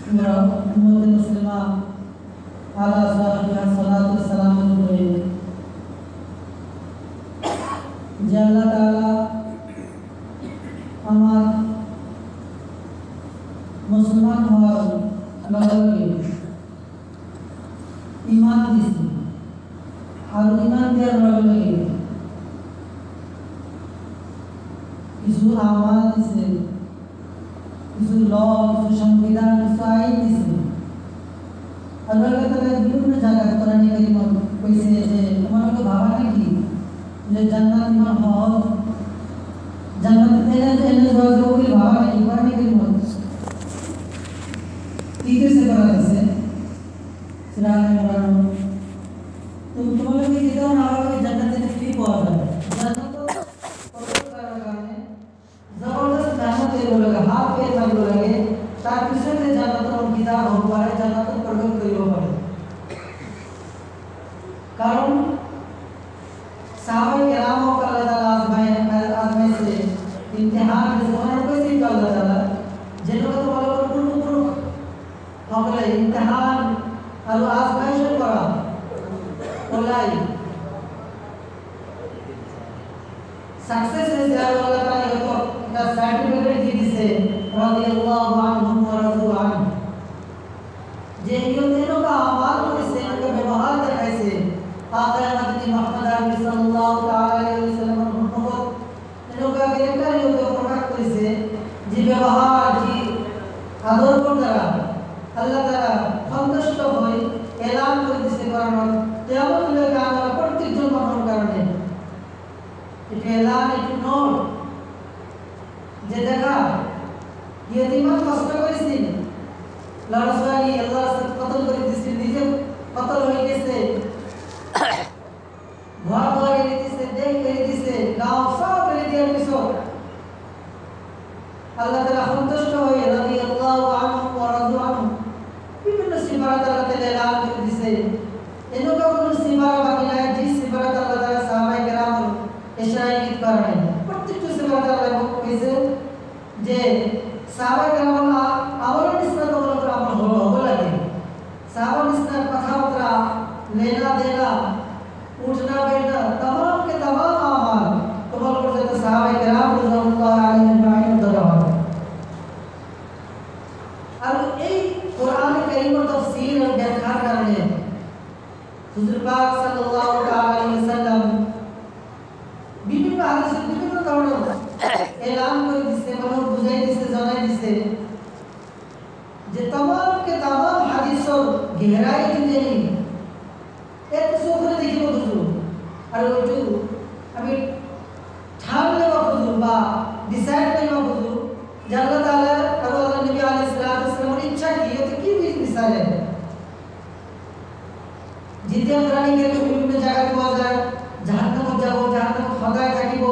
মুসলিমা আলা সাহিবিহা সালাতু সালামুল আলাইহি যে আল্লাহ তাআলা আমার মুসলমান হওয়ার লগে ঈমান দিছে আর ঈমান দেওয়ার লগে কিছু আমাল দিছে, কিছু ল, কিছু সংবিধান, কিছু আইন দিছে। আল্লাহ তাআলা বিভিন্ন জায়গায় কোরআনে কারীমে কইছে যে তোমাকে ভাবা নাকি যে জান্নাত ইমান হজ জান্নাত এনে জওয়াজগুলি ভাবা নাকি কোরআনে কারীমে কি কিছু করা আছে সূরা আল-ইমরান তো তোমাকে কি দাও না হবে জান্নাতে ফ্রি পাওয়া যাবে। জান্নাত তো কত কারণে জবরদস্ত জান্নাত এর লগে হাত পেয়ে লাগলো লাগে তার পিছনে জান্নাতের অঙ্গীকার হতে পারে, জান্নাতের প্রবেশ করিব পারে। কারণ সাহাবায়ে কেরাম ও আল্লাহ তাআলা আজমাইছে ইমতিহান জীবনের কইছে আল্লাহ তাআলা যেন তো বলা পূর্ণ হবে ইমতিহান আর আজমাইশ করা ওলাই সাকসেস হয়ে যায়। আল্লাহ তাআলা এত একটা সার্টিফিকেট দিয়ে দিয়েছে রাদিয়াল্লাহু আনহু ওয়া রাদু আনহু যে ইয়তেনো কা আমাল করেছে এটাকে ব্যবহার দেখাইছে আগে আমাদের মুহাম্মদ আরবি সাল্লাল্লাহু তাআলা আলাইহি ওয়াসাল্লাম মুহাম্মদ এনোকা গ্রেফতার ইয়তে প্রকাশ করেছে যে ব্যবহার যে আদর্শ দ্বারা আল্লাহ তাআলা সন্তুষ্ট হয়ে এলান করে দিয়েছে কারণ কিয়ামত লগে আমরা প্রত্যেকজন মানুষের কারণে এটা এলান এটা নোট যে দেখা ইয়তিমান কষ্ট করেছে লড়াই আল্লাহ কতল করে দিয়েছে, নিজে কতল হয়ে গেছে, ঘর করে দিয়েছে, দেখ করে দিয়েছে, গাঁও সব করে দেওয়ার পিছন আল্লাহ তাআলা সন্তুষ্ট হয়ে রাদিয়াল্লাহু আনহু ওয়া রাদু আনহু বিভিন্ন সিফাত আল্লাহ তাআলা এলান করে দিয়েছে। এনকা কোনো সিফাত বাকি নাই যে সিফাত আল্লাহ তাআলা সাহাবায়ে কেরাম ইশারাইত করেন প্রত্যেকটা সিফাত আল্লাহ কইছে যে সাহাবায়ে কেরাম আমলের নিসবত করে আমল হলো লাগে সাহাবা নিসবত কথাবার্তা लेना देना उठना बैठना तमाम के तमाम अमाल कबूल कर जाते साहबे किराम रज़ियल्लाहु अलैहिम द्वारा और এই কোরআন কারীমের তাফসীর ও ব্যাখ্যা করলে হুজুর পাক সাল্লাল্লাহু আলাইহি ওয়াসাল্লাম বিভিন্ন হাদিসে বিভিন্ন কারণে এলান করে দিয়েছে, মানুষ বুঝাই দিয়েছে, জানাই দিয়েছে যে तमाम के तमाम হাদিসের গহরাই যদি एक सोखरे देखिब बुझू আর ওইটু আমি ঠামলে বুঝু বা ডিসাইড করিব বুঝু যে আল্লাহ তাআলা আর আল্লাহ নবী আলাইহিস সালাতু ওয়াসসালামের ইচ্ছা কি হতে কি বিষয় জিতে প্রাণী কে বিভিন্ন জায়গায় পাওয়া যায়, জাহান্নামে যাব, জাহান্নামে খদায় থাকিব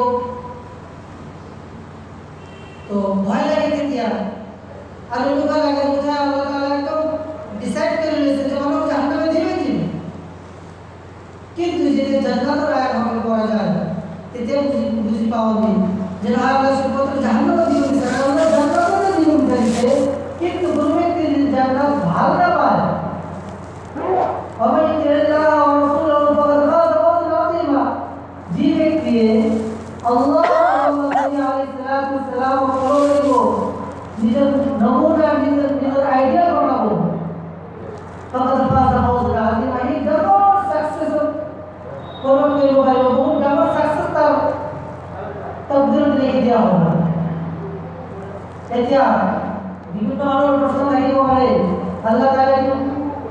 তো ভয় লাগে তেতিয়া আর লোকা লাগে বুঝা আল্লাহ তাআলা একদম ডিসাইড করে নিয়েছে যে মানুষ জাহান্নামে দিবে কিন্তু যেতে জান্নাতের আয়াত আমাকে পড়া যায় তেতে বুঝি পাওনি যে না আল্লাহ সুবহানাহু জাহান্নামে দিবে আল্লাহ জান্নাতে দিবে বলছে কিন্তু বলবে যে জান্নাত ভালো না পায় আমি আল্লাহ ও রাসূলুল্লাহ ফাকাদ ফাযা ফাওজান আযীমা যে ব্যক্তি আল্লাহ আলাইহিস সালাতু ওয়াসসালাম বলবো নিজের নমুনা নিজের আইডিয়া বানাবো ফাকাদ ফাযা ফাওজান আযীমা এই জবর সাকসেস কোরআন के भाई बहुत बड़ा सक्सेस था तकदीर लिखे दिया होगा এতিয়া বিভিন্ন আলোর প্রশ্ন থাকিব পারে আল্লাহ তাআলা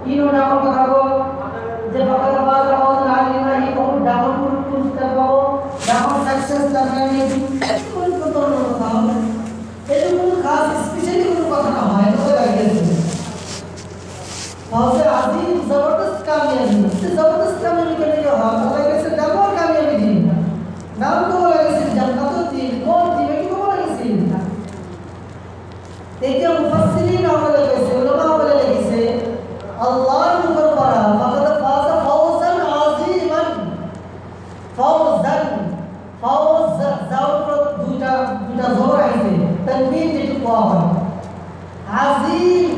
কি নাম কথা বল যে ফাকাদ ফাযা ফাওজান আযীমা এই বহুত ডাবল পুরস্কার পাবো ডাবল সাকসেস তারমানে কোন কথা হবে এটা কোনো খাস স্পেশালি কোনো কথা না হয় তো লাগছে ফাওজে আযীম জবরদস্ত কামিয়াবি জবরদস্ত কামিয়াবি के लिए हां अल्लाह के डबल कामयाबी दी नाम तो लगे से जन्नत दी कौन दी बेटी को लगे से देखिए मुफस्सिरीन और लगे से उलमा बोले लगे से अल्लाह ऊपर पड़ा फकद फाज़ा फौजन आज़ीमन फौजन फौज जाओ দুটা জোর আইছে তানবিন যেটু কোয়া হয় আযীম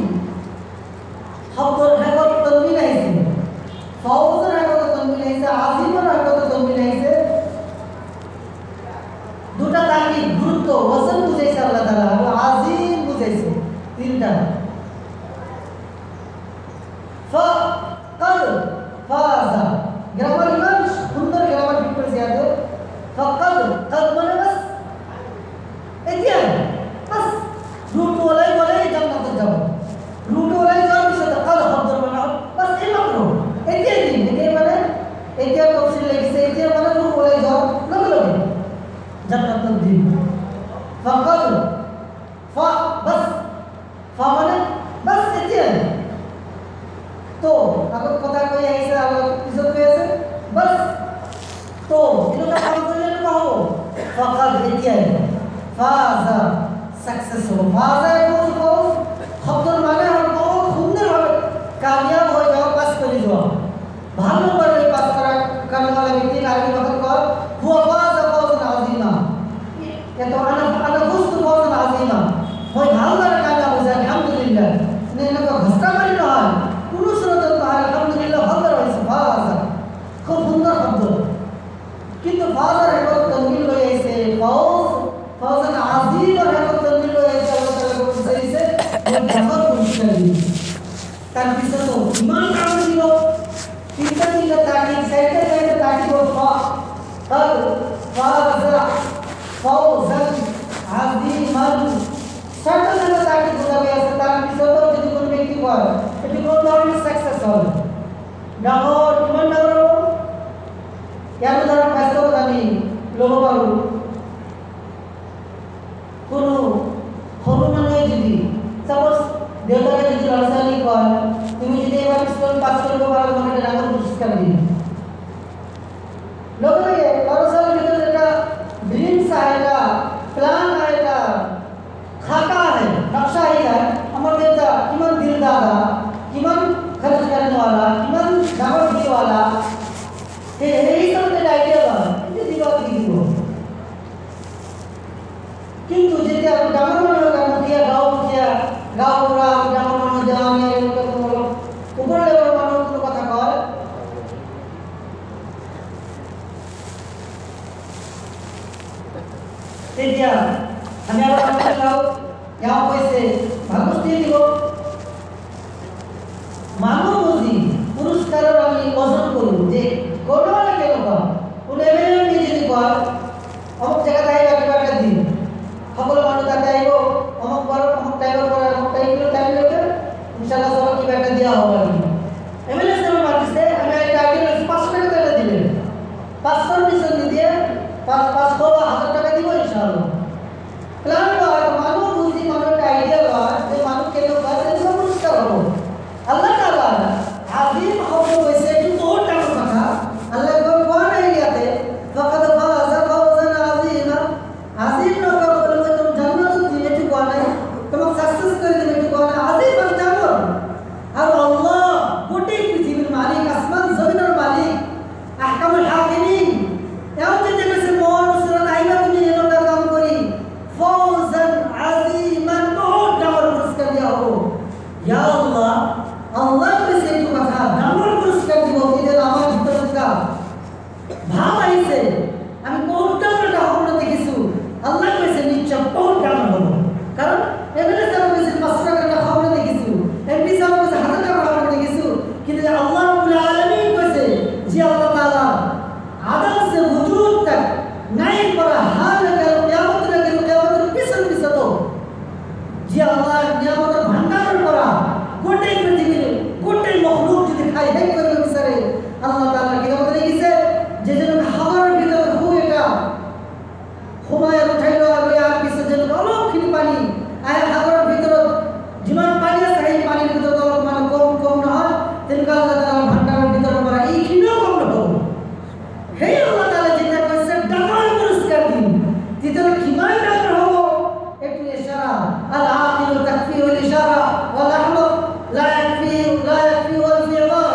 ফাকাদ এতিয়াই ফাজা সাকসেস হলো। ফাজা ফৌজ ফৌজ শব্দর মানে হল বহুত সুন্দরভাবে কামিয়াব হয়ে যাওয়া, পাস করে যাওয়া। ভালো করে পাস করা কারণে ব্যক্তি আরবি ভাষা কয় হুয়া ফাজা ফাওজান আযীমা। এত আনা ফুস্তু ফাওজান আযীমা। হয় ভালো করে কামিয়াব হয়েছে আলহামদুলিল্লাহ। না এনাকে ঘসকা মারি নয়, কোনো সুরত নয়, আলহামদুলিল্লাহ ভালো হয়েছে ফাজা। খুব সুন্দর শব্দ। কিন্তু ফাজার এখন তনবিল হয়ে এসে ফাউজ ফাউজান আযীম আর এখন তনবিল হয়ে এসে আল্লাহ তাআলা বলতে চাইছে জামাত পরিষ্কার দিন। তার পিছনে তো ইমান কাজ দিল, তিনটা তাকি সাইডে তাকি ও ফাজ ফাজা ফাউজান আযীমান সাইডে তাকি বোঝাবে আছে। তার পিছনে তো যদি কোনো ব্যক্তি হয় এটি কোন ধরনের সাকসেস হবে। ডাঙর ইমান ডাঙর ইয়ার দ্বারা কাজটা আমি লোক পাবো কোনো হনুমানে যদি সাপোজ দেবতাকে যদি রাজধানী কয় তুমি যদি এবার স্কুল পাস করবো পারো তোমাকে ডাঙর পুরস্কার দিন। লোকে রাজধানীর ভিতরে একটা ड्रीम्स आएगा, प्लान आएगा, खाका है, नक्शा ही है। हमारे देवता किमान दिल दादा, किमान खर्च करने वाला, किमान दावत देने वाला, यही सब तेरा आइडिया है। ये दिमाग की दिलो। किंतु जितने आप डामर में होगा मुखिया गाँव पूरा डामर में जाने लोग ऊपर लेवल मानो तो कथा कौन तेजिया हमें अब हम लाओ यहाँ पैसे भागुस्ती दिलो मानो मुझी पुरस्कार वाली औसत करूँ जे कौन वाले के लोग उन्हें मेरे में जितने बार हम जगह ताई बाकी दिन সকল মানুষ তাতে আইব অমুক বার অমুক টাইমের পর অমুক টাইম লেগে ইনশাআল্লাহ সবাই কি একটা দেওয়া হবে আর কি। এমএলএস এর মাটিতে আমি একটা আইডিয়া 500 টাকা দিলে দিবেন 500 মিশন দিয়ে 5,000 টাকা দিব ইনশাআল্লাহ। প্ল্যান আর মানুষ বুঝি মানুষের আইডিয়া হয় যে মানুষ কেন কাজ এগুলো পুরস্কার হবে। আল্লাহ তাআলা আযীম হবে হইছে একটু বহুত টাকা কথা আল্লাহ কোন এরিয়াতে ফাকাদ ফাযা ফাওজান আযীমা আযীম লোক তোমাকে সাকসেস করে দেবে একটু কোন আযীম আর জানো আর আল্লাহ গোটে পৃথিবীর মালিক আসমান জমিনের মালিক আহকামুল হাকিমিন এও যে সে মন সুরত আইবা তুমি এরকম কাম করি ফাওজান আযীমান বহুত ডাবল পুরস্কার দেওয়া হবে। ইয়া আল্লাহ আল্লাহ কাছে একটু কথা ডাবল পুরস্কার দিব এদের আমার ভিতরে কা ভাব আইছে আমি বহুত ডাবল স্বপ্ন দেখেছি আল্লাহ কাছে নিশ্চয় বহুত ডাবল হবে। কারণ এমএলএ সাহেব কাছে 500 টাকা খবর দেখেছি, এমপি সাহেব কাছে 1000 টাকা খবর দেখেছি, কিন্তু আল্লাহ রাব্বুল আলামিন কাছে যে আল্লাহ তাআলা আদম से वजूद तक नहीं पड़ा हाल कर कियामत पिछन पिछतो যে আল্লাহ নিয়ামতের ভান্ডার করা গোটে পৃথিবীর গোটে মখলুক যদি খাই হেই করে বিচারে আল্লাহ তাআলা কিয়ামত লিখেছে যে যেন হাওয়ার ভিতরে হু এটা ঘুমায় উঠাইলো আর পিছে যেন অলক্ষিত পানি আয় হাওয়ার ভিতরে যিমান পানি আছে এই পানির ভিতরে তো মানে কম না হয় তেনকা আল্লাহ তাআলা ভান্ডারের ভিতরে করা এইখানেও কম না হবে। হেই আল্লাহ তাআলা যেটা কইছে ডাবল পুরস্কার দিন যেটা কিমান ডাবল হবো একটু ইশারা আল আকিল তাকফি ওয়াল ইশারা ওয়াল আহমদ লা ইয়াকফি ওয়াল ফিরা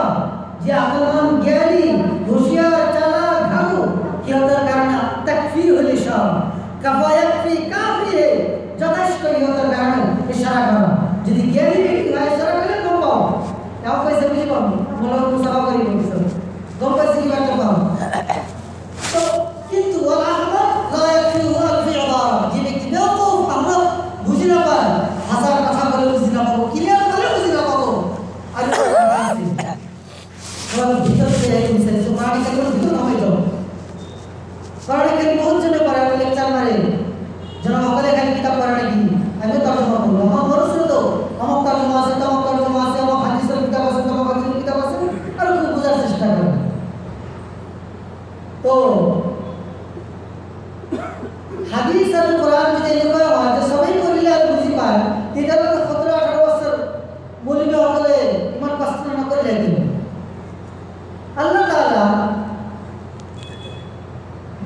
যে আকলমান জ্ঞানী হুঁশিয়ার চালাক ভালো কি হতার কারণে তাকফি ওয়াল ইশারা কাফা ইয়াকফি কাফি হে যথেষ্ট হতার কারণে ইশারা করা যদি জ্ঞানী ব্যক্তি হয় ইশারা করলে কম পাও তাও পয়সা বেশি পাবো বলো মুসাফা করি বলছো কম পয়সা কি বাড়তে পাও তো কিন্তু ওয়াল আহমদ লা ইয়াকফি ওয়াল ফিরা যে ব্যক্তি বেওকুফ আমরা বুঝি না পায় হাজার কথা বলে বুঝি না পাবো ক্লিয়ার করে বুঝি না পাবো আর ওরা ভিতরে এই মিশন তো পাড়ি করে ভিতর না হইতো পাড়ি করে বহুত জনে পারে লেকচার মারে জন সকলে খালি কিতাব পড়া নাকি আমি তর্জমা করব আমার মরসুল তো আমার তর্জমা আছে আমার হাদিসের কিতাব আছে আমার হাদিসের কিতাব আছে আর খুব বোঝার চেষ্টা করে। তো হাদিস আর কোরআন যদি এরকম হয় যে সবাই পড়লে আর বুঝি পায় এটা তো 17-18 বছর বলিবে সকলে ইমান কষ্ট না করে লাগে। আল্লাহ তাআলা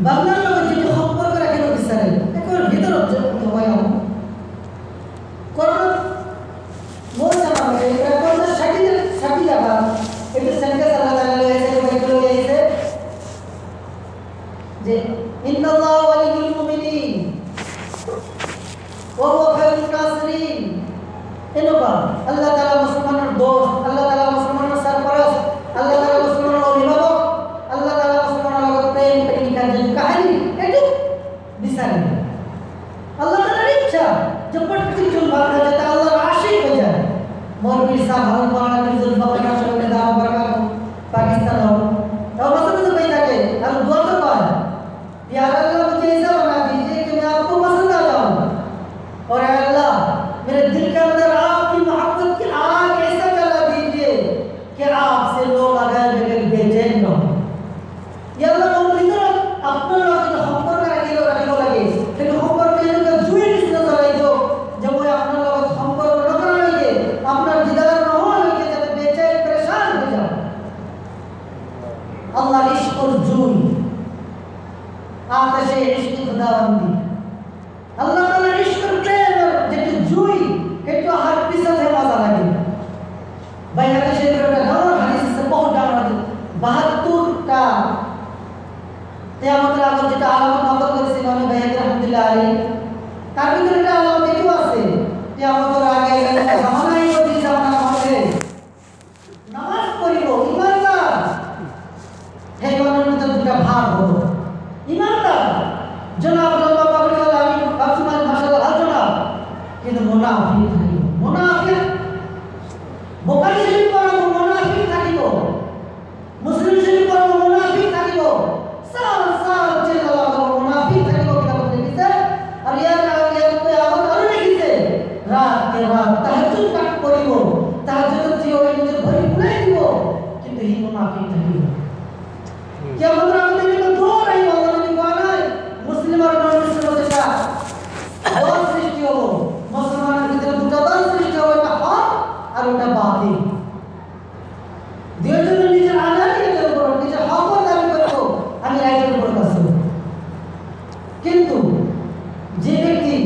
বান্দার লগে যে সম্পর্ক রাখেন নাসরিন এনেকুৱা আল্লাহ তাআলা মুসলমানৰ দোস্ত আল্লাহ তাআলা মুসলমানৰ সরপরস্ত আল্লাহ তাআলা মুসলমানৰ অভিভাৱক আল্লাহ তাআলা মুসলমানৰ লগত প্ৰেম প্ৰেমিকাৰ যে কাহিনী এইটো বিচাৰে আল্লাহ তাআলার ইচ্ছা যে প্রত্যেকজন বান্দা যাতে আল্লাহর আশিক হয়ে যায় মৌলভী সাহেব ভালো পড়ানো মির্জুল ফখর সাহেব দাও বরকাত পাকিস্তান हो तो पसंद तो नहीं থাকে আর दुआ तो कौन या अल्लाह मुझे ऐसा बना दीजिए कि मैं आपको पसंद आ जाऊं और अल्लाह मेरे दिल के अंदर आपकी मोहब्बत की आग ऐसा जला दीजिए कि आपसे लोग अगर बगैर बेचैन न हो या अल्लाह मुझे तो अपना लोग तो সম্পর্ক রাখিলো লাগে কিন্তু সম্পর্ক এর জুই নিশ্চিত করাই তো যে ওই আপনার লোক সম্পর্ক না করা লাগে আপনার দিদার না হওয়া লাগে যাতে বেচैन परेशान হয়ে যাও আল্লাহ ইশকুল জুই আতাশে ইশক খুদাবন্দি আল্লাহ তাআলা ইশকুল প্রেম যেটা জুই এটা হার পিছনে মজা লাগে ভাই হাদিসে একটা গাওয়ার হাদিস সে বহুত ডাঙর 72টা কিয়ামতের আগে যেটা আলামত নকল করেছে ইমাম বাইহাকি রাহমাতুল্লাহ আলাইহি তার ভিতরে একটা আলামত এটাও আছে কিয়ামতের আগে একটা জামানাই ওই জামানা হবে নামাজ পড়িব ইমানদার হে ইমানের ভিতরে দুটো ভাগ হবে ইমানদার জনাব আল্লাহ পাকের আমি ভাবছিলাম মাশাআল্লাহ ভালো জনাব কিন্তু মুনাফিক থাকিব মুনাফিক বুখারী শরীফ পড়াবো মুনাফিক থাকিব মুসলিম শরীফ পড়াবো মুনাফিক থাকিব সাল সাল চিল্লাল্লাহু মুনাফিক থাকিব কিনা লিখিছে আর ইয়ার আগে কিয়ামত আরো লিখিছে রাত কে রাত তাহাজ্জুদ কাট করিব তাহাজ্জুদ যে ওই নিজে ভরি পুরাই দিব কিন্তু এই মুনাফিক থাকিব কিয়ামত আমাদের নিকট দূর এই আল্লাহ নবী বলেন মুসলিম আর নন মুসলিম যেটা দল সৃষ্টি হলো মুসলমানের ভিতরে দুটো দল সৃষ্টি হবে একটা হক আর ওটা বাতিল দুইজন নিজের আনারিয়তের উপর নিজের হক দাবি করব আমি রাইটের উপর কাছে কিন্তু যে ব্যক্তি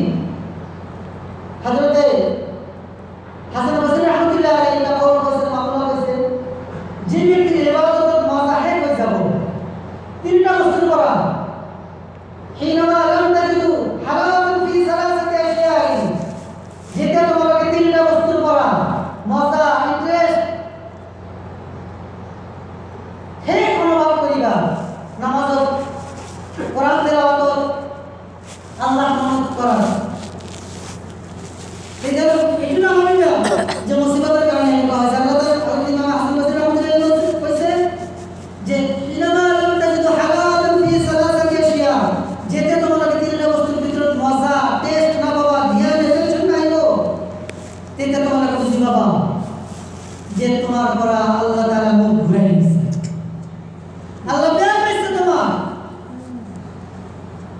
হযরতে হাসান বসরি রাহমাতুল্লাহ আলাইহি তা কওল করেছেন মামলা করেছেন যে ব্যক্তি ইবাদত মাজাহে হয়ে যাব তিনটা বস্তু করা হিনামা লাম তাজিদু হালালান ফি সালাসাতি আশিয়াই যেটা তোমাকে তিনটা বস্তু করা মজা ইন্টারেস্ট হে অনুভব করিবা নামাজ কোরআন তেলাওয়াত আল্লাহ নাম করা এই যে এটা আমি না যে মুসিবতের কারণে কয় আল্লাহ তাআলা ইমাম হাসান বসরি রাহমাতুল্লাহ কইছে যে ইনামা লাম তাজিদু হালালান ফি সালাসাতি আশিয়া যেটা তোমাকে তিনটা বস্তুর ভিতরে মজা টেস্ট না পাবা ধ্যান টেনশন নাইলো তেটা তোমাকে খুশি পাবা যে তোমার পরা আল্লাহ তাআলা মুখ ঘুরাই দিয়েছে আল্লাহ প্রেম করেছে তোমার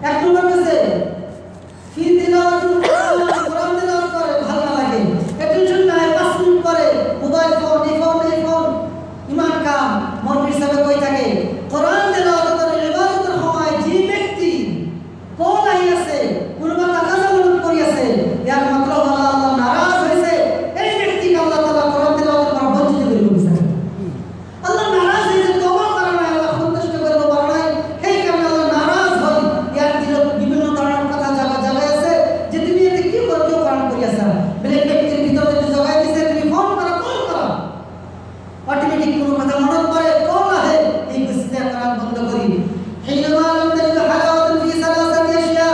এক নম্বর কাছে ফি তিলাওয়াতুল কোরআন তিলাওয়াত করে ভালো না লাগে টেনশন নাই 5 মিনিট পরে মোবাইল ফোন এই ফোন ইমান কাম মরবির সাথে কই থাকে কোরআন তিলাওয়াত করে ইবাদতের সময় যে ব্যক্তি কোন আই আছে কোনবা টাকা জমা করি আছে ইয়ার মাত্র আল্লাহ নারাজ হইছে এই ব্যক্তিকে আল্লাহ তাআলা কোরআন তিলাওয়াত করা বঞ্চিত করে দিয়েছে আল্লাহ নারাজ হইছে তওবা করা নাই আল্লাহ সন্তুষ্ট করতে পারে নাই এই কারণে আল্লাহ নারাজ হয় ইয়ার দিল বিভিন্ন ধরনের কথা জায়গা আছে যে তুমি এতে কি করছো কোরআন করি আছে বলে ব্যক্তির ভিতরে যে জায়গা দিছে তুমি ফোন করো কল করো অটোমেটিক কোনো কথা মনে পড়ে কল আহে এই বুঝতে কোরআন বন্ধ করি হিনামা লাম তাজিদ হালাওয়াতুন ফি সালাসাতি আশিয়া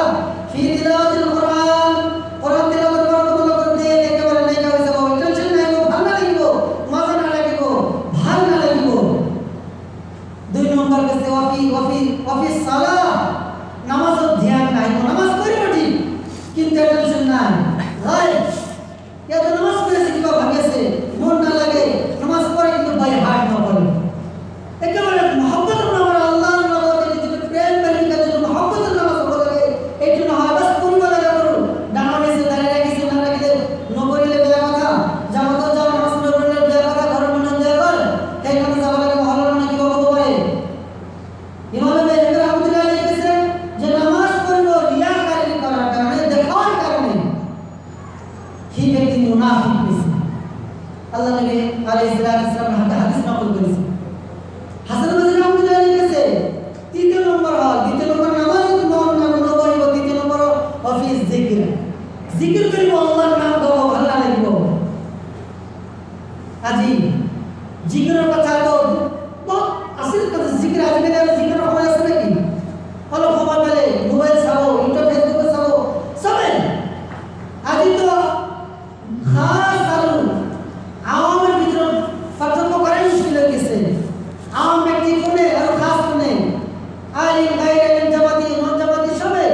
ফি তিলাওয়াতিল কোরআন কোরআন তিলাওয়াত করার বন্ধ করতে একেবারে নেকা হয়ে যাবে টেনশন নাই ভালো না লাগিব মজা না লাগিব ভালো না লাগিব দুই নম্বর কাছে ওয়াফি সালাহ নামাজের ধ্যান নাই নামাজ পড়িব ঠিক কিন্তু টেনশন নাই রাইট এত নামাজ পড়েছে কিবা ভাগেছে মন না লাগে নামাজ পড়ে কিন্তু ভাই হার্ট না পড়ে একেবারে মহব্বত নামাজ আল্লাহর নামাজ যেটা প্রেম করি কাজে মহব্বত নামাজ পড়ে এই জন্য হয় বাস পড়িব লাগা করু ডানানে সে দাঁড়িয়ে রাখিছে না রাখিলে নকরিলে বেয়া কথা জামাত যাও নামাজ পড়লে বেয়া কথা ঘর মনে যায় করে এই কারণে যাওয়া লাগে মহল্লা না কি বলবো পারে ইমাম বাইহাকি রাহমাতুল্লাহ আলাইহি লিখেছে যে নামাজ পড়লো রিয়াকারি করার কারণে দেখার কারণে ही व्यक्ति मुनाफिक হইছে আল্লাহ নবী আলাইহিস সালাম হাদিস নকল করেছে হাসান বসরি রাহমাতুল্লাহ আলাইহি লিখেছে তৃতীয় নম্বর নামাজ মন না বলবো তৃতীয় নম্বর অফিস জিকির করিব আল্লাহর নাম হাজি জিকিরের কথা তো আসল কথা জিকির আজকে জিকির সময় আছে নাকি অলপ সময় পেলে মোবাইল চাব ইউটিউব ফেসবুক চাব চবে আজি তো খাস আৰু আওয়ামের ভিতৰত পার্থক্য করাই মুশকিল হয়ে গেছে আওয়াম ব্যক্তি কোনে আর খাস কোনে আলিম গায়র আলিম জামাতি নন জামাতি সবে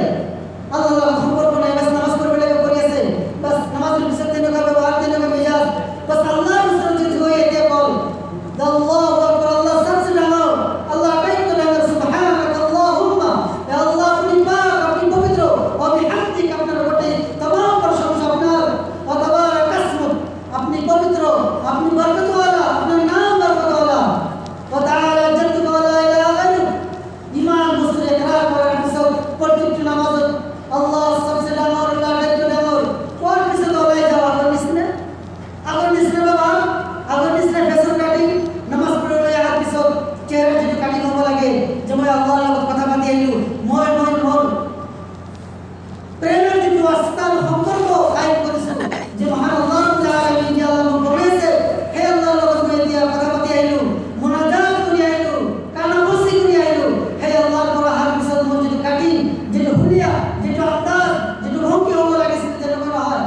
আল্লাহ সম্পর্ক নাই বাস নামাজ পড়বে লাগে করিয়েছে বাস নামাজের বিষয় দিন কা ব্যবহার দিন কা মেজাজ বাস আল্লাহ রসুল যদি হয়ে এতে বল আল্লাহু আকবার আল্লাহ সবসে নামাও আল্লাহ কাইত নামাও সুবহানাক আল্লাহুম্মা ইয়া আল্লাহ আপনি পাক আপনি পবিত্র ও বিহামদিক আপনার বটে तमाम প্রশংসা আপনার ও তাবারাক আসমুক আপনি পবিত্র আপনি বরকতওয়ালা আপনার নাম বরকতওয়ালা ও তাআলা জাদ্দুকা ওয়া লা ইলাহা গায়রুক ইমান মুসলিম ইকরার করার পিছন প্রত্যেকটি নামাজ আল্লাহ সবসে নামাও আল্লাহ কাইত নামাও কোন পিছন দলাই যাওয়া করছিস আগর নিসনে বাবা আগর নিসনে ফেসর কাটি নামাজ পড়লে আর পিছন চেহারা যদি কাটি হবো লাগে যেমন আল্লাহর লগত কথা পাতি আইলু মই প্রেমের যে ওয়াস্তার সম্পর্ক কায়েম করেছে যে মহান আল্লাহ রাব্বুল আলামিন যে আল্লাহ বলেছে হে আল্লাহর লগত মই দিয়া কথা পাতি আইলু মুনাজাত করি আইলু কানাবসি করি আইলু হে আল্লাহর পর হার পিছন মই যদি কাটি যেটা হুলিয়া যেটা আন্দাজ যেটা ভঙ্গি হবো লাগে সেটা যেন করা হয়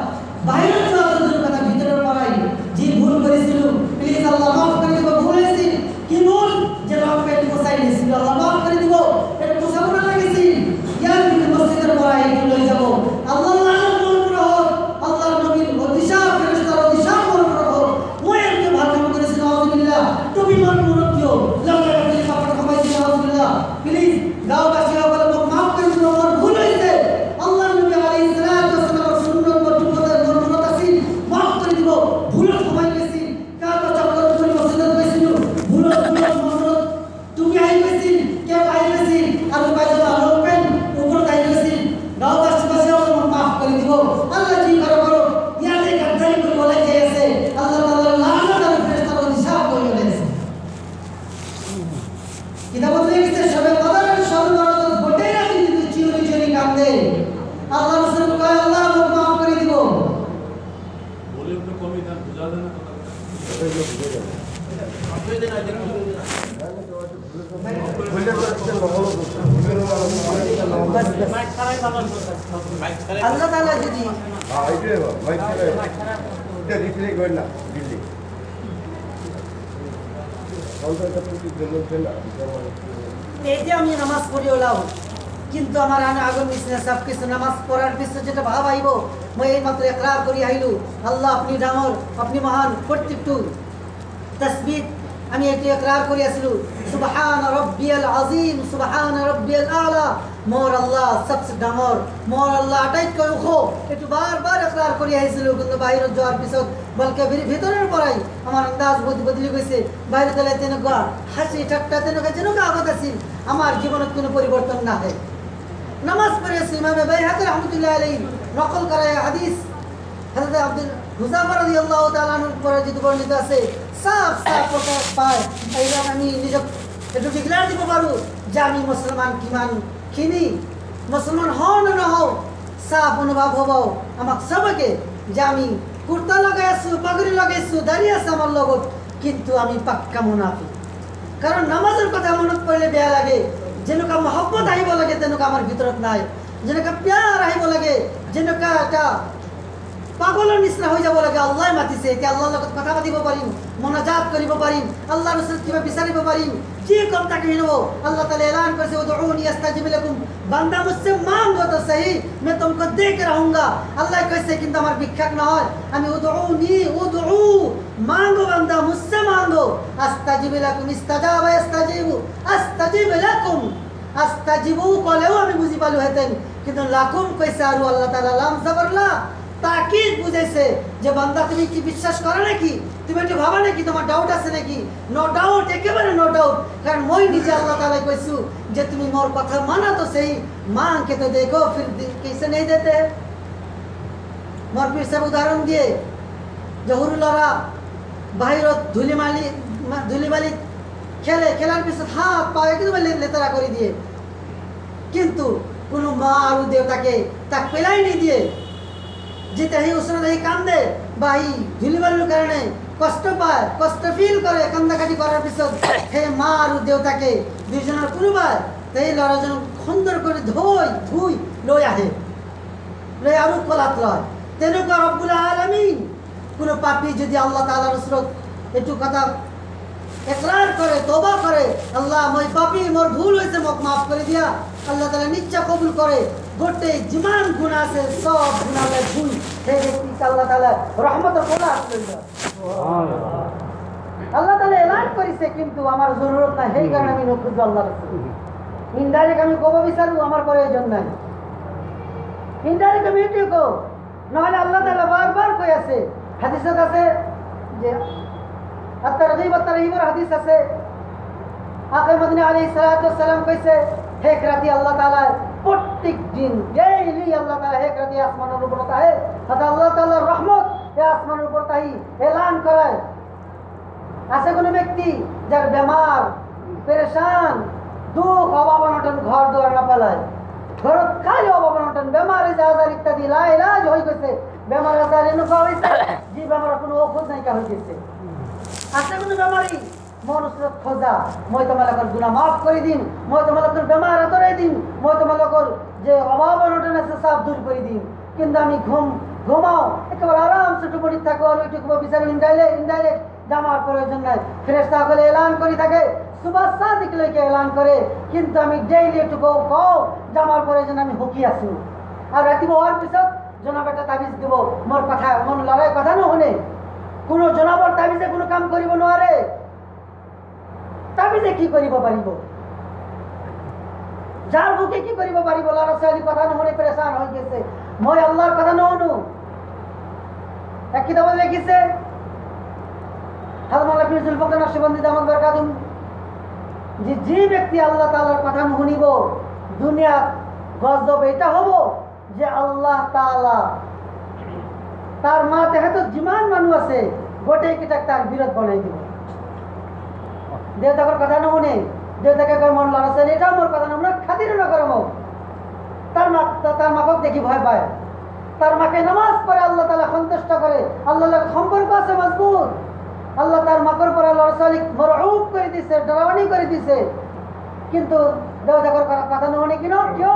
বাইরের যতদূর কথা ভিতরের পড়াই যে ভুল করেছিল প্লিজ আল্লাহ মাফ করে দিব ভুল হয়েছে কি ভুল যে রব পেট বসাই দিয়েছিল আল্লাহ মাফ করে দিব এটা পোষাবো না লাগেছি ইয়ার ভিতরে মসজিদের পড়াই একটু লই যাব আল্লাহ লানত মন করো আল্লাহর নবীর অতিশাপ ফেরেশতার অতিশাপ মন করো মই একটু ভালো কাম করেছি নাউযুবিল্লাহ তুমি মন মুরকিও লম্বা করে কাপড় কমাই দিও নাউযুবিল্লাহ প্লিজ গাওবাসী বলে মাফ করে দিও আমার ভুল হয়েছে আল্লাহর নবী আলাইহিস সালাতু ওয়াস সালাম সুন্নাত মর্যাদার মর্যাদা আছে মাফ করে দিব ভুল কমাই গেছি কার কথা করে তুমি মসজিদে কইছিল ভুল মহরত তুমি আই গেছি কে আই গেছি আর বাইদা লোকেন উপর আই গেছি গাওবাসী বলে মাফ করে দিব আল্লাহ জি করো ইয়াতে গাদ্দারি করে বলে গেছে আল্লাহ তাআলা লানত আর ফেরেশতার অভিশাপ করে গেছে কিতাবত লিখছে সবে কদরের সর্বরত ঘটে রাখি যদি চিউরি চিউরি কাঁদে আল্লাহ রাসূল কয় আল্লাহ মাফ করে দিব বলে একটু কমই দাম বুঝা দেন না কথা আল্লাহ তাআলা যদি এই যে আমি নামাজ পড়ি ওলাও কিন্তু আমার আগর মিশনে সব কিছু নামাজ পড়ার পিছনে যেটা ভাব আইব মই এই মাত্র ইকরার করি আইলু আল্লাহ আপনি ডাঙর আপনি মহান প্রত্যেকটু তাসবিহ আমি এটি ইকরার করি আসলু সুবহান রাব্বিয়াল আযীম সুবহান রাব্বিয়াল আলা মোর আল্লাহ সবসে ডাঙর মোর আল্লাহ আটাইত কই উখো একটু বারবার ইকরার করি আইছিলু কিন্তু বাইরে যাওয়ার পিছত বলকে ভিতরের পড়াই আমার আন্দাজ বদলি গইছে বাইরে গেলে তেনকা হাসি ঠাট্টা তেনকা যেনকা আগত আছিল আমার জীবনত কোনো পরিবর্তন না হয় নামাজ পড়েছি ইমামে বাইহাকি রাহমাতুল্লাহ আলাইহি নকল করা হাদিস হযরত আব্দুল হুযাফা রাদিয়াল্লাহু তাআলা আনহু পরে যেটা বর্ণিত আছে সাফ সাফ প্রকাশ পায় এইরকম আমি নিজে একটু ডিক্লেয়ার দিব পারো যে আমি মুসলমান কিমান খিনি মুসলমান হও না হও সাফ অনুভব হব আমাক সবকে যে আমি কুর্তা লাগাইছো পাগড়ি লাগাইছো দাঁড়িয়ে আছে আমার লগত কিন্তু আমি পাক্কা মুনাফিক কারণ নামাজের কথা মনত পড়লে বেয়া লাগে যেনকা মহব্বত আহিব লাগে তেনকা আমার ভিতৰত নাই যেনকা প্যার আহিব লাগে যেনকা এটা পাগলের নিচিনা হয়ে যাব লাগে আল্লাহ মাতিছে এতিয়া আল্লাহর লগত কথা পাতিব পাৰিম মুনাজাত কৰিব পাৰিম আল্লাহর রাসূল কিবা বিচাৰিব পাৰিম যি কম তাকে নেব আল্লাহ তাআলা এলান করেছে উদউনি আস্তাজিব লাকুম বান্দা মুঝसे मांगो तो सही मैं तुमको दे के रहूंगा আল্লাহ কইছে কিন্তু আমার ভিক্ষাক না হয় আমি উদউনি উদউ मांगो বান্দা मुझसे मांगो আস্তাজিব লাকুম ইস্তাজাবা ইস্তাজিবু আস্তাজিব লাকুম আস্তাজিবু কলেও আমি বুঝি পালু হেতেন কিন্তু লাকুম কইছে আর আল্লাহ তাআলা লাম জবরলা তাকিদ বুঝাইছে যে বান্দা তুমি কি বিশ্বাস করো নাকি তুমি একটু ভাবা নাকি তোমার ডাউট আছে নাকি নো ডাউট একেবারে নো ডাউট কারণ মই নিজে আল্লাহ তাআলা কইছু যে তুমি মোর কথা মানা তো সেই मांग के तो देखो फिर कैसे नहीं देते मोर पीर सब उदाहरण दिए जहुरुलरा बाहिरत धुलिबाली खेले खेलार पिছত हाथ পা একদম লেতারা করে দিয়ে কিন্তু কোনো মা আর দেবতাকে তাক পেলাই নি দিয়ে যেতে হি উসনত হি কান্দে বা হি ঝুলিবালির কারণে কষ্ট পায়, কষ্ট ফিল করে কান্দাকাটি করার পিছত সেই মা আর দেউতাকে দুইজনের কোনোবাই সেই ল'ৰাজন সুন্দৰ কৰি ধুই লৈ আহে, লৈ আৰু কোলাত লয়। তেনেকুৱা ৰব্বুল আলামিন কোনো পাপী যদি আল্লাহ তাআলাৰ ওচৰত এইটো কথা একরার করে, তওবা করে, আল্লাহ মই পাপী, মোর ভুল হয়েছে, মোক মাফ করে দিয়া, আল্লাহ তাআলা নিশ্চয় কবুল করে। গোটে জিমান গুনাহ আছে সব গুনাহের ভুল সেই ব্যক্তিকে আল্লাহ তাআলা রহমতের কোলা আসলেন। আল্লাহ তাআলা এলান করেছে কিন্তু আমার জরুরত নাই, সেই কারণে আমি নখুঁজো আল্লাহর রাসূল। ইনডাইরেক্ট আমি কব বিচারু, আমার প্রয়োজন নাই। ইনডাইরেক্ট আমি এটুকু নহলে আল্লাহ তাআলা বারবার কই আছে, হাদিসত আছে যে الترغيب والترهيب হাদিস আছে, আকা মদিনা আলাইহিস সালাতু ওয়াস সালাম কইছে এক রাতে আল্লাহ তাআলা প্রত্যেক দিন ডেইলি আল্লাহ তাআলা এক রাতে আসমানের উপর তাহে, আর আল্লাহ তাআলার রহমত এই আসমানের উপর তাহি এলান করে। আছে কোন ব্যক্তি যার বেমার, পেরেশান, দুঃখ, অভাব অনটন, ঘর দুয়ার না পালায়, ঘরত খালি অভাব অনটন, বেমার আজার ইত্যাদি লাইলাজ হয়ে গেছে, বেমার আজার এনেকুৱা হয়েছে যে বেমার কোনো ঔষধ নাইকা হয়ে গেছে। আছে কোনো বেমারি মন উসরত খোঁজা, মই তোমালোকৰ গুনাহ মাফ কৰি দিম, মই তোমালোকৰ বেমাৰ আঁতৰাই দিম, মই তোমালোকৰ যে অভাব অনটন আছে সব দূর করে দিম, কিন্তু আমি ঘুমাও একেবারে আরামসে টুপনি থাকো আর ওইটুকু বিচার ইনডাইরেক্ট জামার প্রয়োজন নাই। ফেরেশতা হলে এলান করে থাকে, সুবাহ সাদিক লইকে এলান করে, কিন্তু আমি ডেইলি এটুকু কও জামার প্রয়োজন আমি হুকি আছি। আর রাতি হওয়ার পিছত জনাব একটা তাবিজ দিব, মোর কথা মন লড়াই কথা নহনে, কোনো জনাবর তাবিজে কোনো কাম করিব নোৱাৰে, তাবিজে কি কৰিব পাৰিব, যার বুকে কি কৰিব পাৰিব। ল'ৰা ছোৱালী কথা নুশুনে পেৰেছান হৈ গৈছে, মই আল্লাহৰ কথা নুশুনো। এক কিতাবত লিখিছে হাজমাল ফিজুল ফকর নকশবন্দি দামত বরকাতুম, যে ব্যক্তি আল্লাহ তাআলার কথা নুশুনিব দুনিয়াত গজব এটা হব যে আল্লাহ তাআলা তার মা তেহেতো যিমান মানুষ আছে গোটেই কিটাক তার বিরোধ বনাই দিব। দেউতাকের কথা নুশুনে, দেউতাকে কয় মন ল'ৰা ছোৱালী এটাও মোর কথা নুশুনে, খাতির নকরে মোক, তার মাকক দেখি ভয় পায়, তার মাকে নামাজ পড়ে আল্লাহ তাআলা সন্তুষ্ট করে, আল্লাহর লগে সম্পর্ক আছে মজবুত, আল্লাহ তার মাকর পরে ল'ৰা ছোৱালীক মরউব করে দিছে, ডরাওয়ানি করে দিছে, কিন্তু দেউতাকের কথা নুশুনে কিয়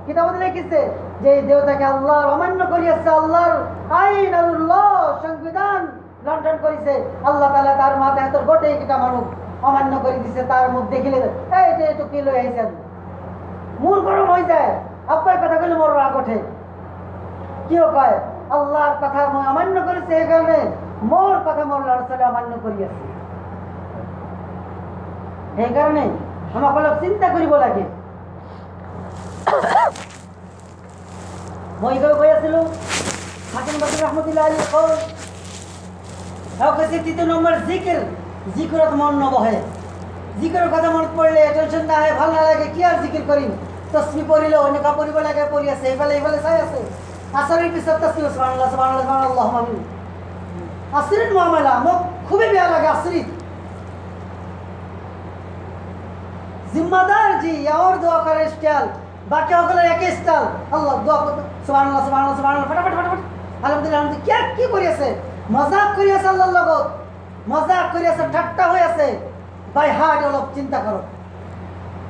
কিতাবত লিখিছে যে দেউতাকে আল্লাহর অমান্য করিয়াছে, আল্লাহর আইন আল্লাহ সংবিধান লণ্ঠন করেছে, আল্লাহ তাআলা তার মাথা এত গোটে কিটা মানুষ অমান্য করে দিছে। তার মুখ দেখিলে এইটা কি লই আইছেন, মূর গরম হয়ে যায়, আব্বার কথা কইলে মোর রাগ ওঠে, কিও কয় আল্লাহর কথা মই অমান্য করেছে, এই কারণে মোর কথা মোর ল'ৰা ছোৱালী অমান্য করিয়াছে। এই কারণে আমাক অলপ চিন্তা করিব লাগে। মই কৈ আছিলো হাকিম বাসির রহমতুল্লাহ আলাইহি কল কৈছে ৩ নম্বৰ জিকিৰত মন নবহে, জিকিৰৰ কথা মনত পৰিলে টেনশন না হয়, ভাল নালাগে, কি আর জিকির করিম, তসবিহ পড়িলেও এনেকা পড়িব লাগে, পড়ি আছে এইফালে চাই আছে, আসরের পিছত তসবিহ সুবহানাল্লাহ সুবহানাল্লাহ সুবহানাল্লাহ আমিন। আসরিত মুআমালা মোক খুবই বেয়া লাগে। আসরিত জিম্মাদার জি और দোয়া করে স্টাইল, বাকি সকলে একই স্টাইল, আল্লাহ দোয়া সুবহানাল্লাহ সুবহানাল্লাহ সুবহানাল্লাহ ফটাফট আলহামদুলিল্লাহ কি কৰি আছে, মজাক কৰি আছে, আল্লাহর লগত মজাক কৰি আছে, ঠাট্টা হৈ আছে। বাই হার্ট অলপ চিন্তা করো,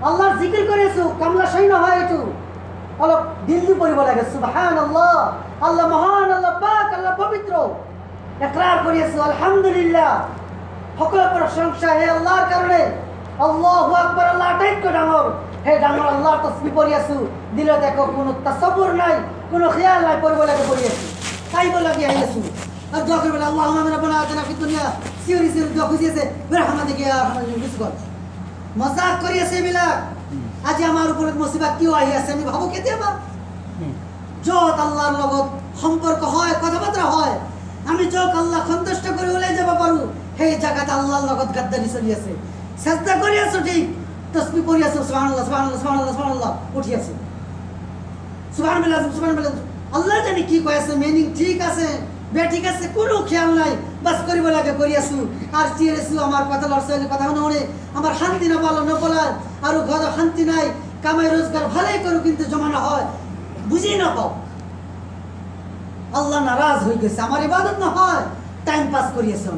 আল্লাহর জিকির করে আছো, কামলা সই নহয়, এইটো অলপ দিল দি পড়িব লাগে। সুবহানাল্লাহ, আল্লাহ মহান, আল্লাহ পাক, আল্লাহ পবিত্র, একরার কৰি আছো আলহামদুলিল্লাহ, সকলের প্রশংসা হে আল্লাহর কারণে, আল্লাহু আকবার, আল্লাহ আটাইতকৈ ডাঙৰ, হে ডাঙৰ আল্লাহর তসবিহ পড়ি আছো, দিলত একো কোনো তাসাব্বুর নাই, কোনো খেয়াল নাই, পড়িব লাগে পড়ি আছো, খাইব লাগে আই আছো। আর দোয়া করবেন আল্লাহুম্মা রাব্বানা আতিনা ফিদ দুনিয়া, সিওরি দোয়া খুঁজিয়েছে বিরহমাতিকা ইয়া আরহামার রাহিম। মজাক কৰি আছে এইবিলাক, আজি আমার উপরে মুসিবত কিয় আহি আছে আমি ভাবো কেতিয়াবা, যত আল্লাহর লগত সম্পর্ক হয়, কথাবার্তা হয়, আমি যত আল্লাহ সন্তুষ্ট করে ওলাই যাব পারো, সেই জায়গাতে আল্লাহর লগত গাদ্দারি চলি আছে। চেষ্টা কৰি আছো ঠিক, তসবিহ পড়ি আছো সুবহানাল্লাহ সুবহানাল্লাহ সুবহানাল্লাহ সুবহানাল্লাহ, উঠি আছো সুবহানাল্লাহ সুবহানাল্লাহ, আল্লাহ জানি কি কই আছে, মিনিং ঠিক আছে বেঠিক আছে কোনো খেয়াল নাই, বাস করিব লাগে করি আছো। আর চিয়েছো আমার কথা ল'ৰা ছোৱালীৰ কথা নুশুনে, আমার শান্তি নপলায়, আৰু ঘৰত শান্তি নাই, কামাই রোজগার ভালোই করো কিন্তু জমা না হয়, বুঝি নাপাও। আল্লাহ নারাজ হয়ে গেছে, আমার ইবাদত না হয় টাইম পাস করিয়েছে।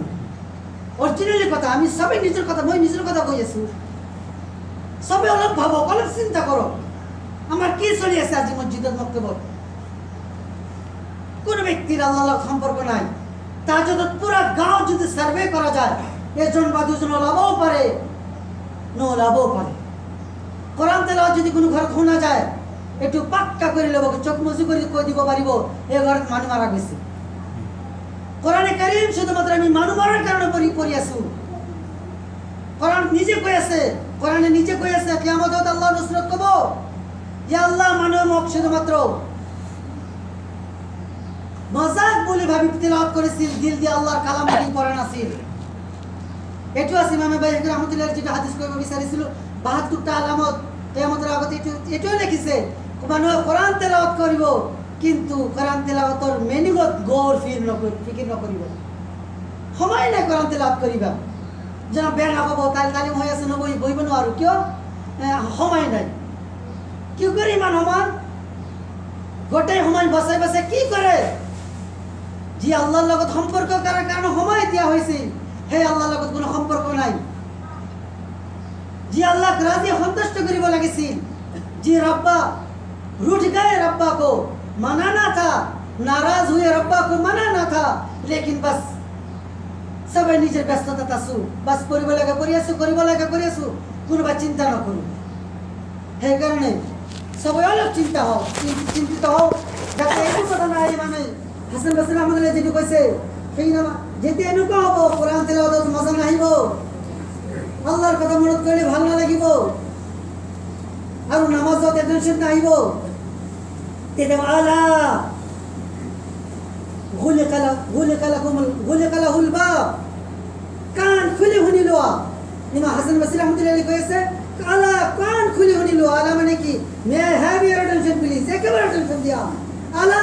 অরিজিনালি কথা, আমি সবে নিজের কথা, মই নিজের কথা কইয়েছি। সবে অলপ ভাবো, অলপ চিন্তা করো, আমার কি চলি আছে আজি মসজিদের মক্তব্য। কোন ব্যক্তির আল্লাহর সম্পর্ক নাই, তা যদি পুরা গাঁও যদি সার্ভে করা যায়, একজন বা দুজন লাভও পারে, লাভও পারে। কোরআন তেলাওয়াত যদি কোনো ঘর শোনা যায়, একটু পাক্কা করে লব, চোখ মুজি করে কই দিব পারিব এই ঘরে মানুষ মারা গেছে। কোরআনে কারীম শুধুমাত্র আমি মানুষ মারার কারণে পড়ি আছো। কোরআন নিজে কই আছে, কোরআনে নিজে কই আছে কিয়ামতত আল্লাহ নুসরত কব, ইয়া আল্লাহ মানব মুখ শুধুমাত্র মজাক বলে ভাবি তেলাওয়াত করেছিল, দিল দিয়ে আল্লাহর কালাম কি কোরআন আছিল। এটু আছে ইমামে বাইহকী রাহমাতুল্লাহ যেটা হাদিস কইব বিচারিছিল ৭২টা আলামত কিয়ামতের আগতে, এটাও লিখিছে মানুষ কোরআন তেলাওয়াত করিব, কিন্তু কোরআন তেলাওয়াতর মেনিগত গৌর ফিকির নকরিব। সময় নাই কোরআন তেলাওয়াত করিবা, যেন বেয়া নাপাব, তালিম হয়ে আছে নবই বইব নোৱাৰো, কিয় সময় নাই। কি করে ইমান সময় গোটেই সময় বসাই বসাই কি করে, যে আল্লাহর লগত সম্পর্ক করার কারণে সময় দিয়া হয়েছে, সেই আল্লাহর লগত কোনো সম্পর্ক নাই। যে আল্লাহ রাজি সন্তুষ্ট করিব লাগিছিল, যে रब्बा रूठ गए रब्बा को मनाना था, नाराज हुए रब्बा को मनाना था, लेकिन बस সবাই নিজের ব্যস্ততা আছো, বাস করিব লাগা করি আছো, করিব লাগা করি আছো, কোনোবা চিন্তা নকরো। সেই কারণে সবাই অলপ চিন্তা হও, চিন্তিত হও, যাতে এইটো কথা নাই মানে হাসান বসরি রহমাতুল্লাহ যেটো কৈছে, সেই না যেতে এনেকুৱা হব কোরআন তেলাওয়াত মজা নাহিব, আল্লাহর কথা মনত করলে ভালো লাগিব, আর নামাজত টেনশন নাহিব। তেতে আলা গুলিকালাহুল বাব, কান খুলে শুনি লোৱা। ইমাম হাসান বসরি রহমাতুল্লাহ কৈছে আলা কান খুলে শুনি লোৱা। আলা মানে কি, may have your attention please, একেবারে অ্যাটেনশন দিয়া। আলা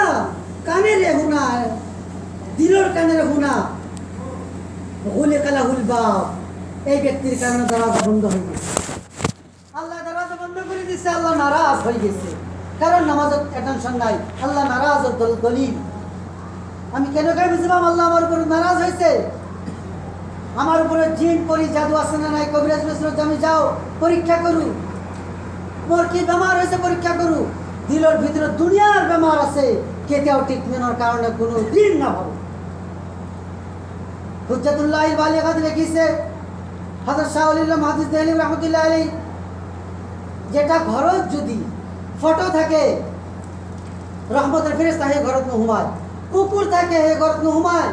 কানেরে শুনা, দিলর কানেরে শুনা। গুলিকালাহুল বাব, এই ব্যক্তির কারণে দরজা বন্ধ হয়ে গেছে। আল্লাহ দরজা বন্ধ করে দিচ্ছে, আল্লাহ নারাজ হয়ে গেছে, কারণ নামাজত অ্যাটেনশন নাই। আল্লাহ নারাজের দলিল আমি কেন বুঝলাম, আল্লাহ আমার উপর নারাজ হয়েছে। আমার উপরে জিন পরি জাদু আছে না নাই, কবিরাজ নজরত আমি যাও পরীক্ষা করু, মোর কি বেমার হয়েছে পরীক্ষা করু। দিলের ভিতরে দুনিয়ার বেমার আছে, কেতেও ট্রিটমেন্টের কারণে কোনো দিন না ভাবো। হুজ্জাতুল্লাহ বালিগাত লিখিছে হযরত শাহ ওলিউল্লাহ মুহাদ্দিস দেহলভী রাহমাতুল্লাহ আলাইহি, যেটা ঘরত যদি ফটো থাকে রহমতের ফেরেশতা হে ঘরত নুহুমায়, কুকুর থাকে হে ঘরত নুহুমায়।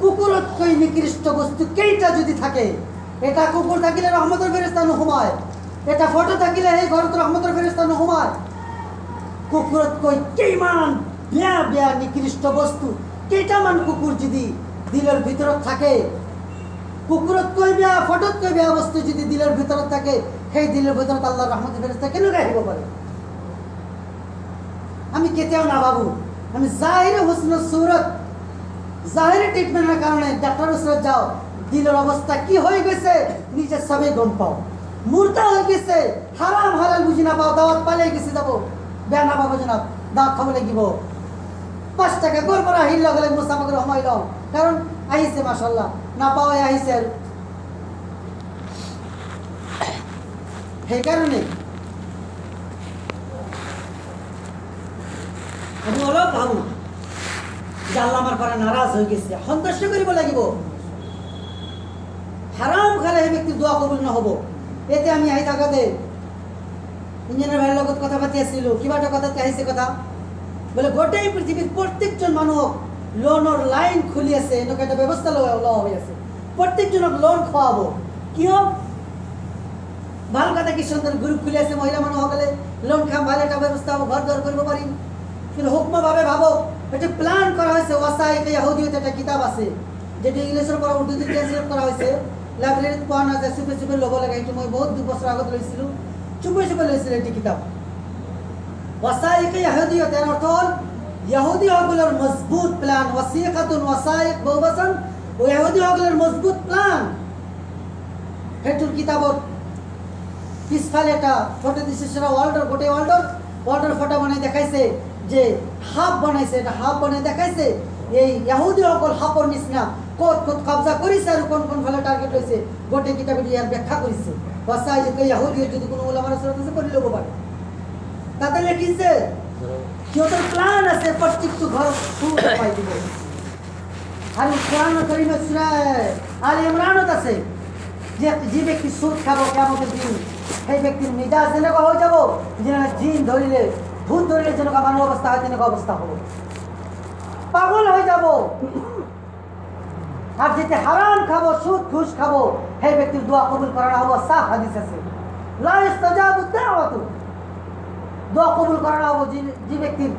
কুকুরত কই নিকৃষ্ট বস্তু কেইটা যদি থাকে, এটা কুকুর থাকিলে রহমতের ফেরেশতা নুহুমায়, এটা ফটো থাকিলে হে ঘরত রহমতের ফেরেশতা নুহুমায়। কুকুরত কই কেইমান বেয়া বেয়া নিকৃষ্ট বস্তু, কেইটামান কুকুর যদি দিলের ভিতরত থাকে, কুকুরত কই বেয়া, ফটোত কই বেয়া বস্তু যদি দিলের ভিতরত থাকে, সেই দিলের ভিতরত আল্লাহর রহমতের ফেরেশতা কেন আহিব পারে। আমি কেতেও না ভাবু, আমি জাহিরে হুসন সুরত, জাহিরে ট্রিটমেন্টের কারণে ডাক্তার ওসরত যাও, দিলের অবস্থা কি হয়ে গেছে নিজে সবে গম পাও। মুর্দা হয়ে গেছে, হারাম হালাল বুঝি না পাও, দাওয়াত পালে গেছে যাব, বেয়া না পাবো জনাব, দাওয়াত খাবো লাগিব, 5 টাকা গড়বড়া হিল লগে মুসাফাকে সময় লও, কারণ আহিছে মাশাআল্লাহ, না পাওয়াই আহিছে। সেই কারণে আমি অলপ ভাবো যে আল্লাহ আমার পরে নারাজ হয়ে গেছে, সন্তুষ্ট করিব লাগিব। হারাম খালে সেই ব্যক্তির দোয়া কবুল নহব। এতে আমি আহি থাকতে ইঞ্জিনিয়ার ভাইয়ের লগত কথা পাতি আছিলো, কিবা এটা কথা আহিছে কথা বলে গোটেই পৃথিবীর প্রত্যেকজন মানুষ লোনের লাইন খুলি আছে, এনেকুৱা এটা ব্যৱস্থা লোৱা হৈ আছে, প্রত্যেকজনক লোন খোৱাব। কিয় ভাল কথা, কি সুন্দর গ্রুপ খুলি আছে, মহিলা মানুহসকলে লোন খাম, ভাল এটা ব্যৱস্থা হ'ব, ঘর দর কৰিব পাৰিম। কিন্তু হুকমভাবে ভাবো, এটা প্ল্যান করা হয়েছে। ওয়াসাইক ইয়াহুদিয়ত একটা কিতাব আছে, যেটা ইংলিশের পর উর্দুতে ট্রান্সলেট করা হয়েছে, লাইব্রেরিত পোৱা নাযায়, চুপে চুপে ল'ব লাগে। এইটো মই বহুত 2 বছৰ আগত লৈছিলোঁ, চুপে চুপে লৈছিলোঁ এটি কিতাব। ওয়াসাইক ইয়াহুদিয়ত এর অর্থ হল ইহুদি সকলের মজবুত প্ল্যান, ওয়াসিকাতুন ওয়াসাইক বহুবচন, ও ইহুদি সকলের মজবুত প্ল্যান। সেইটোৰ কিতাবত পিছফালে এটা ফটো দিছে, সেটা ওয়ার্ল্ডর গোটেই ওয়ার্ল্ডর ফটো বানাই দেখাইছে। যে হাফ বানাইছে, এটা হাফ বানাই দেখাইছে এই ইহুদি অকল হাফর নিচিনা ক'ত ক'ত কবজা কৰিছে আৰু কোন কোন ফালে টার্গেট হৈছে গোটেই কিতাপে ইয়াৰ ব্যাখ্যা কৰিছে। বচাই যে ইহুদিৰ যদি কোনো ওলামাৰ ওচৰত আছে কৰি ল'ব পাৰে। তাতে লিখিছে সিহঁতৰ প্লান আছে প্ৰত্যেকটো ঘৰত সুদ পাই দিব। আৰু কোরআন কারীমে সূরা আলে ইমরানত আছে যে যে ব্যক্তি সুদ খাব কিয়ামতের দিন সেই ব্যক্তির মিজাজ যেনেকুৱা হৈ যাব, যেন জিন ধরিলে ভূত ধরিলে যেনেকুৱা মানুহ অৱস্থা হয় তেনেকুৱা অৱস্থা হ'ব, পাগল হৈ যাব। আর যেতে হারাম খাবো সুদ ঘুষ খাবো সেই ব্যক্তির দোয়া কবুল করা না হবো। সাফ হাদিস আছে লা ইস্তাজাবু দাওয়াতু, দোয়া কবুল করা না হবো যে ব্যক্তির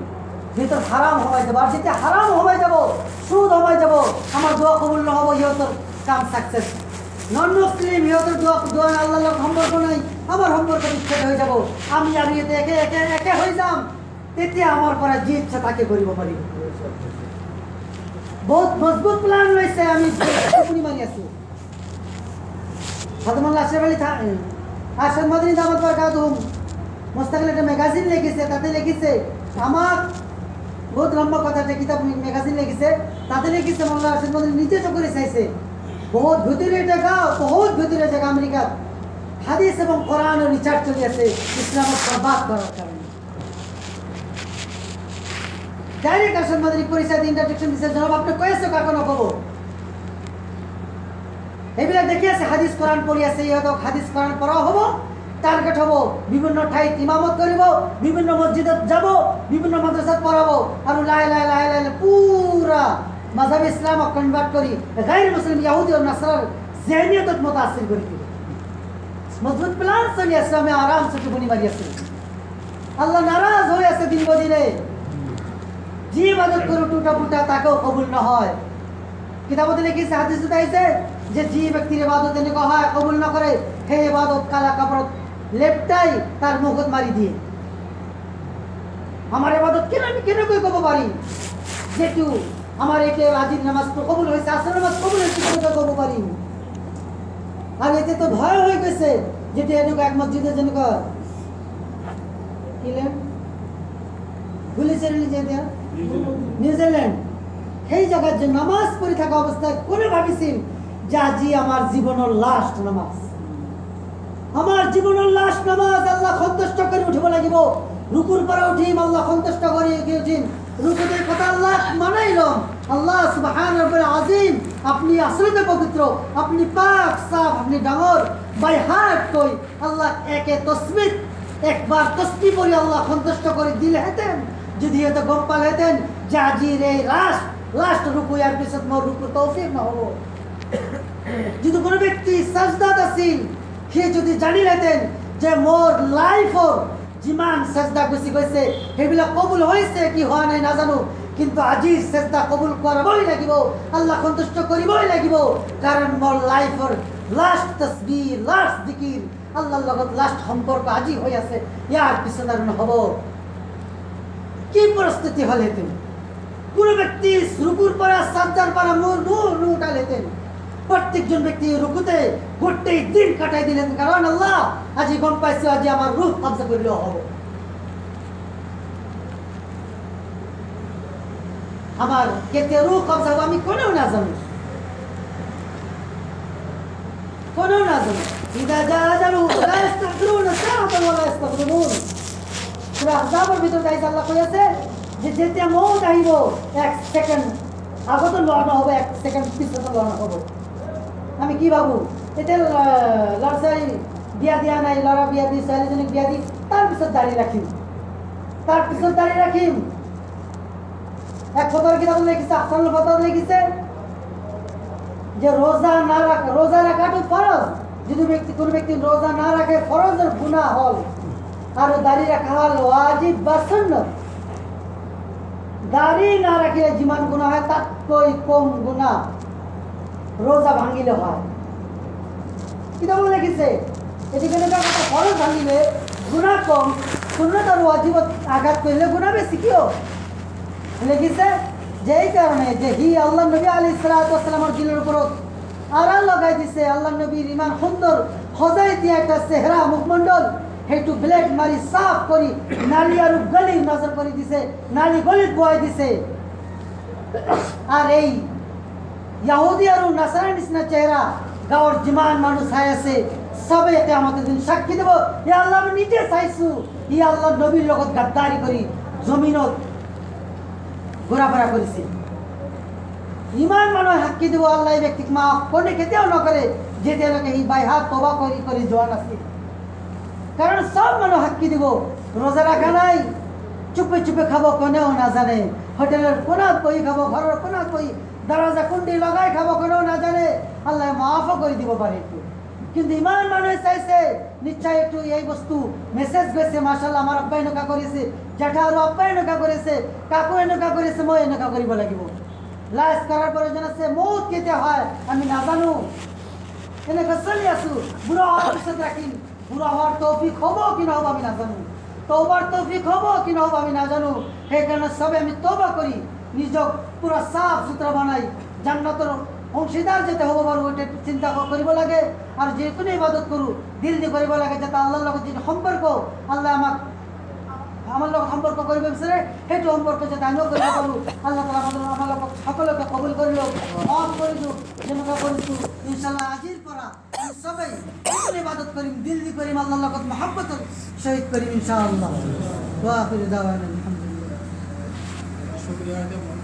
ভিতর হারাম হয়ে যাব। আর যেতে হারাম হয়ে যাব সুদ হয়ে যাব আমার দোয়া কবুল না হবো, ইহতর কাম সাকসেস। নন মুসলিম ইহতর দোয়া আল্লাহর সম্পর্ক নাই, আমার সম্পর্ক বিচ্ছেদ হয়ে যাব। আমি আমি এতে একে একে একে হয়ে যাম, তেতিয়া আমার পরে যে ইচ্ছা তাকে করিব পারি। বহুত মজবুত প্ল্যান রয়েছে, আমি পুনি মানি আছি। হাতমাল্লাহ আশরাফ আলী আশরাফ মাদানী দামাত বারাকাতুহুম মুস্তাকিল একটা ম্যাগাজিন লিখেছে, তাতে লিখেছে আমার বহুত লম্বা কথাটা কিতাব ম্যাগাজিন লিখেছে, তাতে লিখেছে মোল্লা আশরাফ মাদানী নিজে তো করে চাইছে বহুত ভিতরের জায়গা আমেরিকার হাদিস এবং কোরআনের রিসার্চ চলে আছে ইসলামের বরবাদ করার কারণে। ডাইরেক্ট আশরাফ মাদানী পরিচয় ইন্ট্রোডাকশন দিছে, জনাব আপনি কয়েছে কাকনো কব এইবিলাক দেখি আছে হাদিস কোরআন পড়ি আছে, ইহতক হাদিস কোরআন পড়া হব, টার্গেট হব বিভিন্ন ঠাইত ইমামত করিব, বিভিন্ন মসজিদত যাব, বিভিন্ন মাদ্রাসাত পড়াবো, আর লাই লাই লাই লাই পুরা মাযহাব ইসলামক কনভার্ট করি গায়র মুসলিম ইহুদি ও নাসরার জেহনিয়তত মুতাসির করে দিব। মজবুত প্ল্যান চলি আছে, আমি আরাম সে বুনি মারি আছে। আল্লাহ নারাজ হয়ে আছে দিন বদিনে, যে ইবাদত করে টুটা ফুটা তাকেও কবুল না হয়। কিতাবতে লিখিছে হাদিসে আইছে যে যে ব্যক্তির ইবাদত এনেকুৱা হয় কবুল না করে সেই ইবাদত কালা কাপড়ত লেপটাই তার মুখত মারি দিয়ে। আমার ইবাদত কেন আমি কেন কই কব পারি যেটু আমার এতে আজির নামাজ কবুল হয়েছে, আসর নামাজ কবুল হয়েছে কেন কব পারি। আর এতে তো ভয় হয়ে গেছে যেটা এনেকুৱা এক মসজিদে যেনেকুৱা ইংল্যান্ড ভুলেছে নিউজিল্যান্ড সেই জায়গায় যে নামাজ পড়ে থাকা অবস্থায় কোনে ভাবিছিল যে আজি আমার জীবনের লাস্ট নামাজ, আমার জীবনের লাস্ট নামাজ আল্লাহ সন্তুষ্ট করে উঠিব লাগিব। রুকুর পরে উঠিম আল্লাহ সন্তুষ্ট করে উঠিম, রুকুতে কথা আল্লাহ মানাইলাম। আল্লাহ সুবহানাহু ওয়া আজিম, আপনি আসলে পবিত্র, আপনি পাক সাফ, আপনি ডাঙর বাই হার্ট কই আল্লাহ একে তসবিহ একবার তসবিহ পড়ি আল্লাহ সন্তুষ্ট করে দিলে হেতেন। যদি এত গম পাল হেতেন যে আজির এই লাস্ট রুকু আর পিছত মোর রুকু তৌফিক না হবো। যদি কোনো ব্যক্তি সাজদাত আছিল সে যদি জানি হেতেন যে মোর লাইফর যিমান সাজদা গুছি গৈছে সেইবিলাক কবুল হয়েছে কি হওয়া নাই নাজানো, কিন্তু আজির সাজদা কবুল করবই লাগিব, আল্লাহ সন্তুষ্ট করিবই লাগিব। কারণ মোর লাইফর লাস্ট তসবিহ লাস্ট জিকির আল্লাহর লগত লাস্ট সম্পর্ক আজি হয়ে আছে, ইয়ার পিছত আর নহব। কি পরিস্থিতি হলে হেতেন কোন ব্যক্তি রুকুর পরে সাজদার পরে নূর উঠা লেতেন, প্রত্যেকজন ব্যক্তি রুকুতে গোটেই দিন কাটাই দিলেন। কারণ আল্লাহ আজি গম পাইছে আজি আমার রূহ কবজা করলেও হবে, আমার কেতে রূহ কবজা হবে আমি কোনেও না জানি, কোনেও না জানি। ইদা জা আজালুহুম লা ইস্তাখিরুনা সাআতান ওয়া লা ইস্তাকদিমুন। সূরা আহজাবের ভিতর গাইছে আল্লাহ কইছে যে যেতিয়া মৌত আহিব এক সেকেন্ড আগতো লড়না হবে, এক সেকেন্ড পিছতো লড়না হবে। আমি কি ভাবো এটা লড়াই বিয়া দিয়া নাই, লড়া বিয়া দি ছোৱালীজনীক বিয়া দি তার পিছত দাঁড়িয়ে রাখিম, তার পিছত দাঁড়িয়ে রাখিম। এক ফতোয়ার কিতাব লিখিছে, আফসানুল ফতোয়া লিখিছে যে রোজা রাখাটো ফরজ। যদি কোনো ব্যক্তি রোজা না রাখে ফরজের গুনাহ হল, আর দাঁড়িয়ে রাখা হল ওয়াজিব বা সুন্নাত। দাড়ি না রাখিলে যিমান গুনাহ হয় তাতকৈ কম গুনাহ রোজা ভাঙিলে হয়। কিতাব লিখিছে এটি কেনেকুৱা কথা, ফরজ ভাঙিলে গুনাহ কম, সুন্নাত আর ওয়াজিবত আঘাত করলে গুনাহ বেশি। কিয় লিখিছে যে এই কারণে যে হি আল্লাহ নবী আলাইহিস সালাতু ওয়াস সালামের দিলের উপর আড়াল লাগাই দিছে। আল্লাহ নবীর ইমান সুন্দর সজাই দিয়া একটা চেহারা মুখমণ্ডল সেইটো ব্লেড মারি সাফ করি নালি আর গলি নজর করে দিছে নালি গলি বয় দিছে আর এই ইহুদি আর নাসারা নিসনা চেহারা গাওয়ার জিমান মানুষ আছে সবে কিয়ামতের দিন সাক্ষী দেব ইয়া আল্লাহ আমি নিজে চাইছু ইয়া আল্লাহ নবীর লগত গাদ্দারি করি জমিনত ঘোরাফেরা করেছে ইমান মানুষ সাক্ষী দেব আল্লাহ এই ব্যক্তিক মাফ কোনে কেতিয়াও নকরে যেতে লোকে এই বাইহা তবা করি করে জোয়ান আছে কারণ সব মানুষ সাক্ষী দিব রোজা রাখা নাই চুপে চুপে খাবো কোনেও না জানে হোটেলের কোনাত বই খাবো ঘরের কোনাত বই দরজা কুন্ডি লাগাই খাবো কোনেও না জানে আল্লাহ মাফও করে দিব পারে একটু কিন্তু ইমান মানুষ চাইছে নিশ্চয় একটু এই বস্তু মেসেজ গেছে মাশাআল্লাহ আমার আব্বাই নকা করেছে জ্যাঠা আর আব্বাই নকা করেছে কাকু নকা করেছে মই নকা করিব লাগিব লাশ করার প্রয়োজন আছে মৌত কেতে হয় আমি না জানো এনেকে চলি আছো বুড়া হওয়ার পিছত রাখিম বুড়া হওয়ার তৌফিক হবো কি না হবো আমি না জানো তওবার তৌফিক হবো কি না হবো আমি না জানো সেই কারণে সবে আমি তওবা করি নিজক পুরো সাফ সুতরা বানাই জান্নাতের অংশীদার যেতে হবো পারো ওইটা চিন্তা করিব লাগে আর যে কোনো ইবাদত করু দিল দিয়ে করিব লাগে যাতে আল্লাহর লগত যে সম্পর্ক আল্লাহ আমার লগত সম্পর্ক করিব বিচাৰে সেইটো সম্পর্ক যাতে আমিও কৰিব পাৰোঁ আল্লাহ তাআলা আমাৰ লগত সকলোকে কবুল কৰি লওক মাফ কৰি দিয়ক যেনেকুৱা কৰিছোঁ ইনশাআল্লাহ আজিৰ পৰা আমি সবাই ইবাদত কৰিম দিল দি কৰিম আল্লাহৰ লগত মহব্বতৰ সহিত কৰিম ইনশাআল্লাহ ওয়া আখিরু দাওয়ানা আলহামদুলিল্লাহ শুকরিয়া